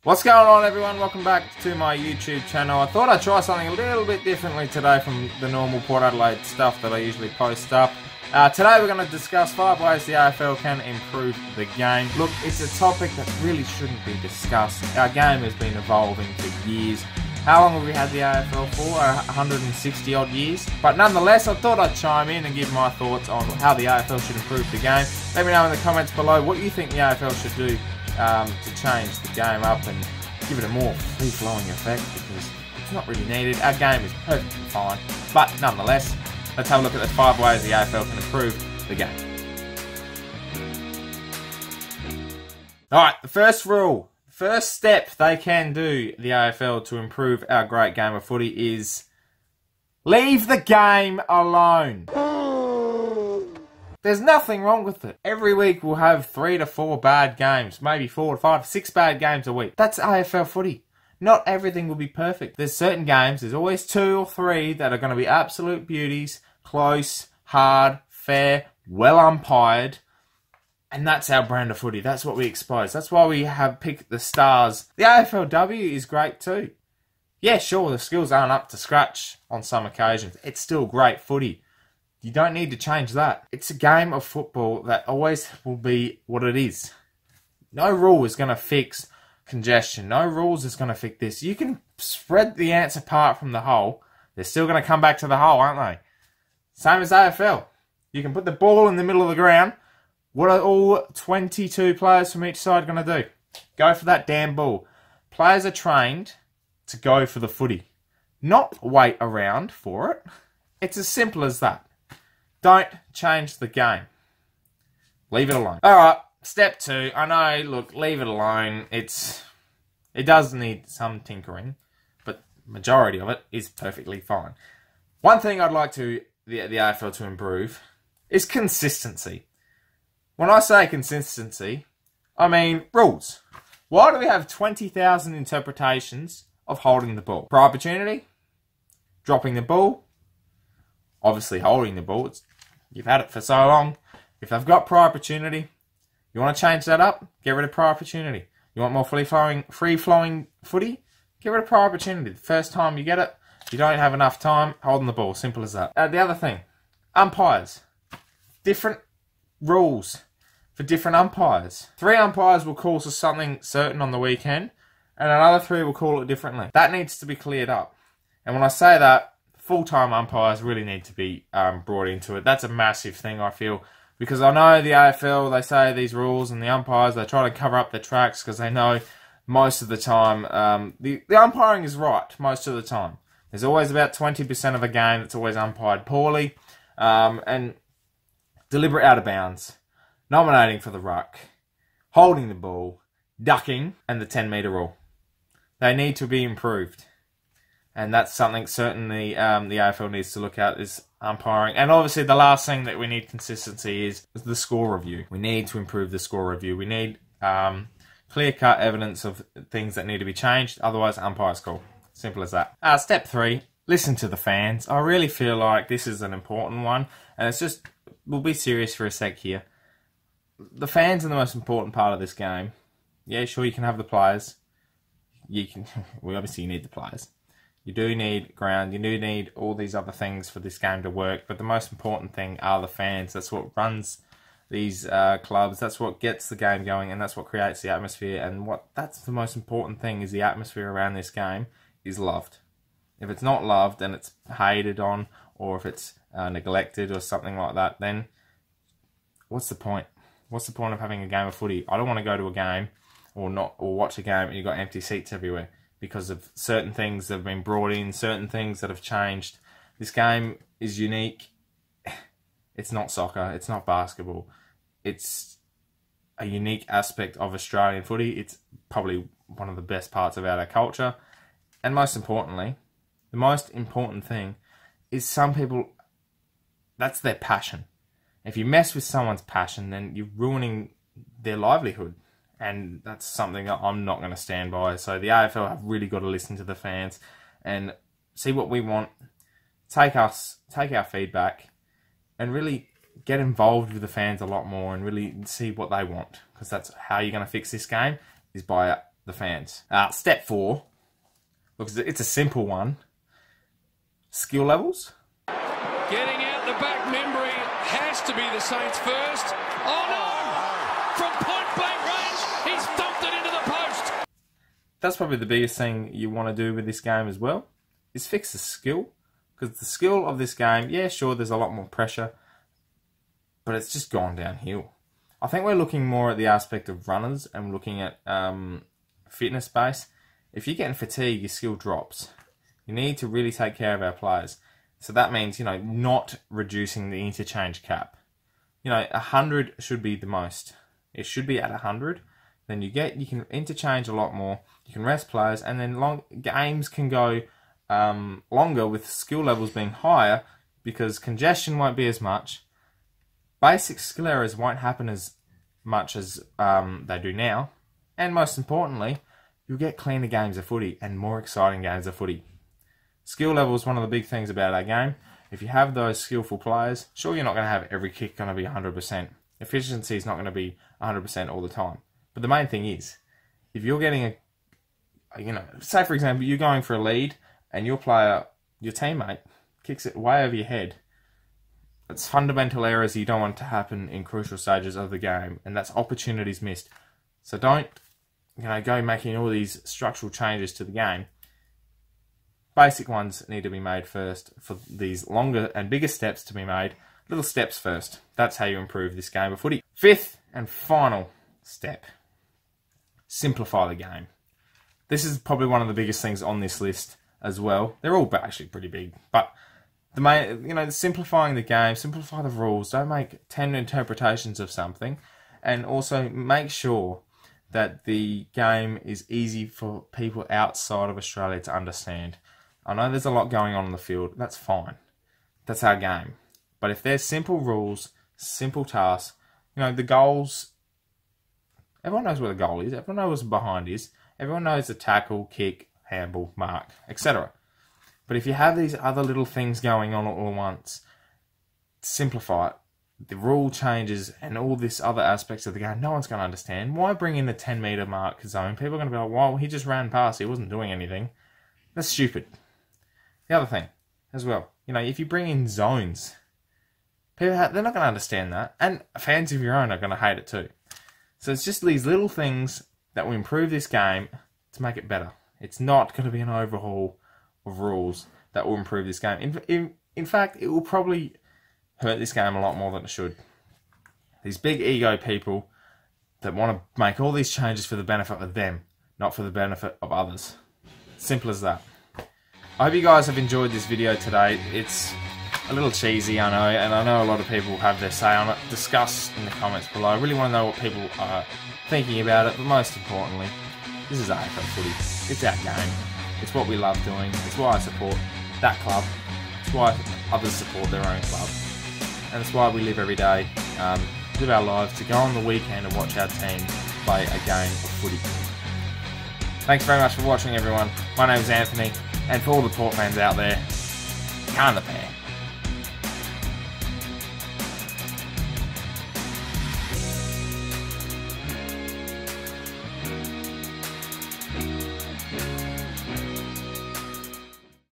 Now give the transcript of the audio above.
What's going on, everyone? Welcome back to my YouTube channel. I thought I'd try something a little bit differently today from the normal Port Adelaide stuff that I usually post up. Today we're going to discuss 5 ways the AFL can improve the game. Look, it's a topic that really shouldn't be discussed. Our game has been evolving for years. How long have we had the AFL for? 160 odd years. But nonetheless, I thought I'd chime in and give my thoughts on how the AFL should improve the game. Let me know in the comments below what you think the AFL should do to change the game up and give it a more free-flowing effect, because it's not really needed. Our game is perfectly fine, but nonetheless, let's have a look at the 5 ways the AFL can improve the game. Alright, the first rule, first step they can do, the AFL, to improve our great game of footy is leave the game alone. There's nothing wrong with it. Every week we'll have 3 to 4 bad games, maybe 4 to 5, 6 bad games a week. That's AFL footy. Not everything will be perfect. There's certain games, there's always 2 or 3 that are going to be absolute beauties, close, hard, fair, well umpired, and that's our brand of footy. That's what we expose. That's why we have picked the stars. The AFLW is great too. Yeah, sure, the skills aren't up to scratch on some occasions. It's still great footy. You don't need to change that. It's a game of football that always will be what it is. No rule is going to fix congestion. No rules is going to fix this. You can spread the ants apart from the hole. They're still going to come back to the hole, aren't they? Same as AFL. You can put the ball in the middle of the ground. What are all 22 players from each side going to do? Go for that damn ball. Players are trained to go for the footy, not wait around for it. It's as simple as that. Don't change the game. Leave it alone. Alright, step 2. I know, look, leave it alone. It does need some tinkering, but majority of it is perfectly fine. One thing I'd like the AFL to improve is consistency. When I say consistency, I mean rules. Why do we have 20,000 interpretations of holding the ball? Prior opportunity, dropping the ball, obviously holding the ball. You've had it for so long. If they've got prior opportunity, you want to change that up, get rid of prior opportunity. You want more free-flowing footy? Get rid of prior opportunity. The first time you get it, you don't have enough time holding the ball. Simple as that. The other thing, umpires. Different rules for different umpires. 3 umpires will call for something certain on the weekend, and another 3 will call it differently. That needs to be cleared up. And when I say that, full-time umpires really need to be brought into it. That's a massive thing, I feel, because I know the AFL, they say these rules, and the umpires, they try to cover up their tracks because they know most of the time the umpiring is right most of the time. There's always about 20% of a game that's always umpired poorly, and deliberate out of bounds, nominating for the ruck, holding the ball, ducking, and the 10-metre rule. They need to be improved. And that's something certainly the AFL needs to look at, is umpiring. And obviously the last thing that we need consistency is the score review. We need to improve the score review. We need clear-cut evidence of things that need to be changed. Otherwise, umpire's call. Simple as that. Step 3, listen to the fans. I really feel like this is an important one. And it's just, we'll be serious for a sec here. The fans are the most important part of this game. Yeah, sure, you can have the players. Obviously you need the players. You do need ground, you do need all these other things for this game to work, but the most important thing are the fans. That's what runs these clubs, that's what gets the game going, and that's what creates the atmosphere, and that's the most important thing, is the atmosphere around this game is loved. If it's not loved and it's hated on, or if it's neglected or something like that, then what's the point? What's the point of having a game of footy? I don't want to go to a game or watch a game and you've got empty seats everywhere, because of certain things that have been brought in, certain things that have changed. This game is unique. It's not soccer. It's not basketball. It's a unique aspect of Australian footy. It's probably one of the best parts about our culture. And most importantly, the most important thing is some people, that's their passion. If you mess with someone's passion, then you're ruining their livelihood. And that's something that I'm not going to stand by. So the AFL have really got to listen to the fans and see what we want. Take our feedback and really get involved with the fans a lot more and really see what they want. Because that's how you're going to fix this game, is by the fans. Step 4. Look, it's a simple one. Skill levels. Getting out the back memory has to be the Saints first. Oh no! From point blank range, he's dumped it into the post. That's probably the biggest thing you want to do with this game as well, is fix the skill. Because the skill of this game, yeah, sure, there's a lot more pressure, but it's just gone downhill. I think we're looking more at the aspect of runners and looking at fitness base. If you're getting fatigue, your skill drops. You need to really take care of our players. So that means, you know, not reducing the interchange cap. You know, 100 should be the most. It should be at 100. Then you can interchange a lot more. You can rest players, and then games can go longer with skill levels being higher because congestion won't be as much. Basic skill errors won't happen as much as they do now. And most importantly, you'll get cleaner games of footy and more exciting games of footy. Skill level is one of the big things about our game. If you have those skillful players, sure, you're not going to have every kick going to be 100%. Efficiency is not going to be 100% all the time. But the main thing is, if you're getting say for example, you're going for a lead and your teammate, kicks it way over your head, it's fundamental errors you don't want to happen in crucial stages of the game, and that's opportunities missed. So don't, go making all these structural changes to the game. Basic ones need to be made first for these longer and bigger steps to be made. Little steps first. That's how you improve this game of footy. 5th and final step. Simplify the game. This is probably one of the biggest things on this list as well. They're all actually pretty big, but the main, simplifying the game, simplify the rules. Don't make 10 interpretations of something, and also make sure that the game is easy for people outside of Australia to understand. I know there's a lot going on the field. That's fine. That's our game. But if there's simple rules, simple tasks, the goals, everyone knows where the goal is. Everyone knows what behind is. Everyone knows the tackle, kick, handball, mark, etc. But if you have these other little things going on all at once, simplify it. The rule changes and all this other aspects of the game, no one's going to understand. Why bring in the 10-metre mark zone? People are going to be like, well, he just ran past. He wasn't doing anything. That's stupid. The other thing as well, if you bring in zones, they're not going to understand that. And fans of your own are going to hate it too. So it's just these little things that will improve this game to make it better. It's not going to be an overhaul of rules that will improve this game. In fact, it will probably hurt this game a lot more than it should. These big ego people that want to make all these changes for the benefit of them, not for the benefit of others. Simple as that. I hope you guys have enjoyed this video today. It's a little cheesy, I know, and I know a lot of people have their say on it. Discuss in the comments below. I really want to know what people are thinking about it, but most importantly, this is AFL footy. It's our game. It's what we love doing. It's why I support that club. It's why others support their own club. And it's why we live every day, live our lives to go on the weekend and watch our team play a game of footy. Thanks very much for watching, everyone. My name is Anthony, and for all the Port fans out there, can the pair.